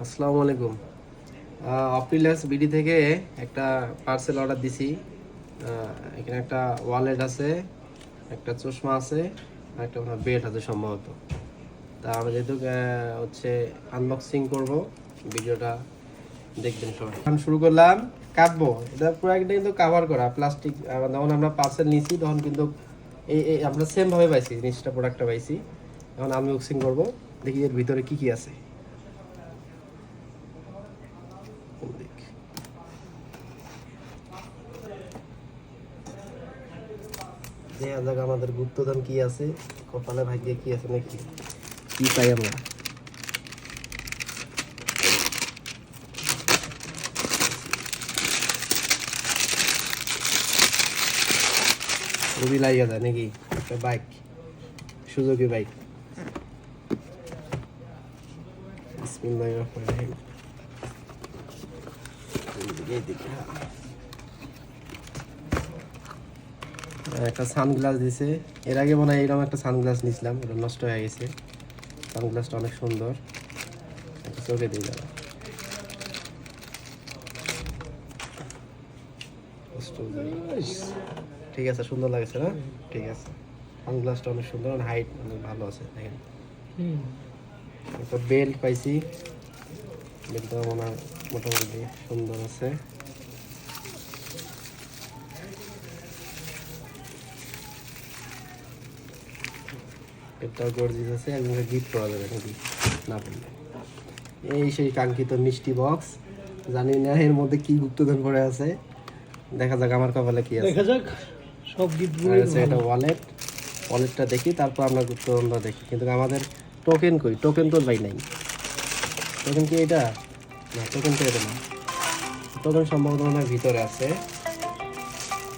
আসসালামু আলাইকুম। অপিলাস বিডি থেকে একটা পার্সেল অর্ডার দিছি। এখানে একটা ওয়ালেট আছে, একটা চশমা আছে, আর একটা বেড আছে সম্ভবত। তা আমরা যেহেতু হচ্ছে আনবক্সিং করব, ভিডিওটা দেখবেন সবাই। এখন শুরু করলাম। কাটবো, এটা পুরো একটা কিন্তু কাভার করা প্লাস্টিক। যখন আমরা পার্সেল নিছি তখন কিন্তু এই আমরা সেম ভাবে পাইছি, জিনিসটা প্রোডাক্টটা পাইছি। এখন আনবক্সিং করব, দেখি এর ভিতরে কি কি আছে। দেখা যাক আমাদের গুপ্তধন কি আছে, কপালে ভাগ্যে কি আছে নাকি, কি পাই আমরা। রবি লাগিয়ে যায় নাকি একটা বাইক, সুজুকি বাইক। বিসমিল্লাহির রহমানির রহিম। একটা সানগ্লাস দিছে। এর আগে মনে হয় এরকম একটা সানগ্লাস নিয়েছিলাম, ওটা নষ্ট হয়ে গেছে। সানগ্লাসটা অনেক সুন্দর, একটা চোখে দিয়ে যাবে। ঠিক আছে, সুন্দর লাগছে না? ঠিক আছে, সানগ্লাসটা অনেক সুন্দর, হাইট অনেক ভালো আছে। দেখেন, একটা বেল্ট পাইছি, বেল্টটা মনে হয় মোটামুটি সুন্দর আছে। বেল্টটাও গর্জিয়াস আছে, একজনকে গিফট করা যাবে নাকি না বললে। এই সেই কাঙ্ক্ষিত মিষ্টি বক্স, জানি না এর মধ্যে কি গুপ্তধন পড়ে আছে। দেখা যাক আমার কপালে কি আছে, দেখা যাক। সব গিফটগুলো এটা ওয়ালেট। ওয়ালেটটা দেখি, তারপর আমরা গুপ্তধনটা দেখি। কিন্তু আমাদের টোকেন কই? টোকেন তো ভাই নাই। টোকেন কি এটা? না, টোকেন তো এটা না। টোকেন সম্ভবত আমার ভিতরে আছে।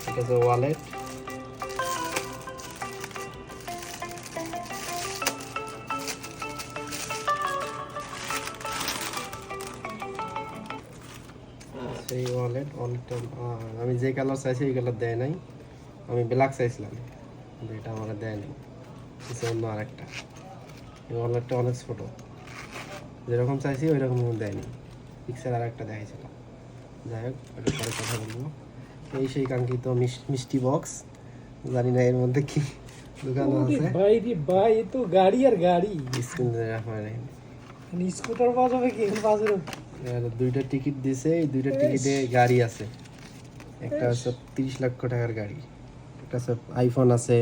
এটা হচ্ছে ওয়ালেট। সেই ওয়ালেটটা আমি যে কালার চাইছি এই কালার দেয় নাই। আমি ব্ল্যাক চাইছিলাম, কিন্তু এটা আমার দেয় নাই, কিছু অন্য আরেকটা। এই ওয়ালেটটা অনেক ছোট, যেরকম চাইছি ওই রকম দেয়নি। পিক্সেল আর একটা দেখাইছিল। যাই হোক, ওটা পরে কথা বলবো। এই সেই কাঙ্ক্ষিত মিষ্টি বক্স, জানি না এর মধ্যে কি দোকান আছে। ভাই রে ভাই, এ তো গাড়ি আর গাড়ি। স্কুটার পাওয়া যাবে কি এখন বাজারে? দুইটা টিকিট দিছে, এই দুইটা টিকিটে গাড়ি আছে। একটা হচ্ছে 30 লক্ষ টাকার গাড়ি, একটা হচ্ছে আইফোন আছে,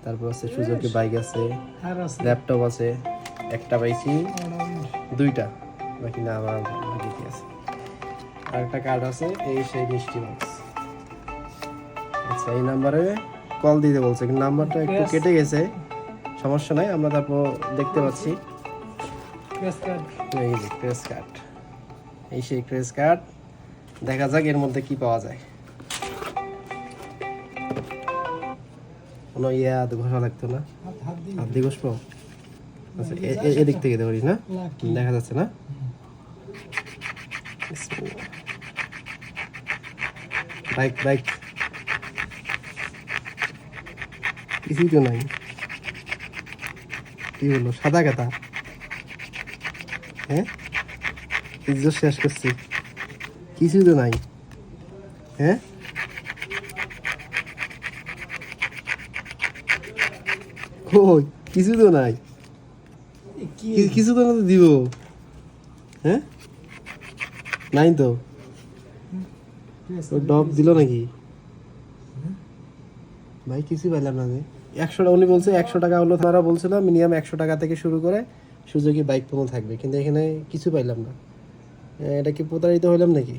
তারপর আছে সুজুকি বাইক আছে, আর আছে ল্যাপটপ আছে। একটা পাইছি, দুইটা বাকি না, আমার বাকি কি আছে। আর একটা কার্ড আছে। এই সেই মিষ্টি বক্স। আচ্ছা, এই নাম্বারে কল দিতে বলছে, কিন্তু নাম্বারটা একটু কেটে গেছে। সমস্যা নাই, আমরা তারপর দেখতে পাচ্ছি। এই যে ক্রেস কার্ড, এই সেই ক্রেস কার্ড। দেখা যাক এর মধ্যে কি পাওয়া যায়। কোনো ঘষা লাগতো না, হাত দিয়ে ঘষবো। আচ্ছা, এদিক থেকে ধরি না, দেখা যাচ্ছে না? বাইক বাইক কিছুই তো নাই। কি বললো, সাদা কাটা? হ্যাঁ, ইজ্জত শেষ করছি, কিছুই তো নাই। হ্যাঁ, কই? কিছু তো নাই, কিছু তো না তো দিব। হ্যাঁ, নাই তো। ডব দিল নাকি ভাই? কিছু পাইলাম না। 100 টাকা উনি বলছে, 100 টাকা হলো। তারা বলছিল মিনিমাম 100 টাকা থেকে শুরু করে সুজুকি বাইক পর্যন্ত থাকবে, কিন্তু এখানে কিছু পাইলাম না। এটা কি প্রতারিত হইলাম নাকি?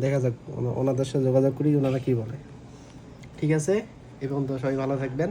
দেখা যাক, ওনাদের সাথে যোগাযোগ করি, ওনারা কি বলে। ঠিক আছে, এই পর্যন্ত সবাই ভালো থাকবেন।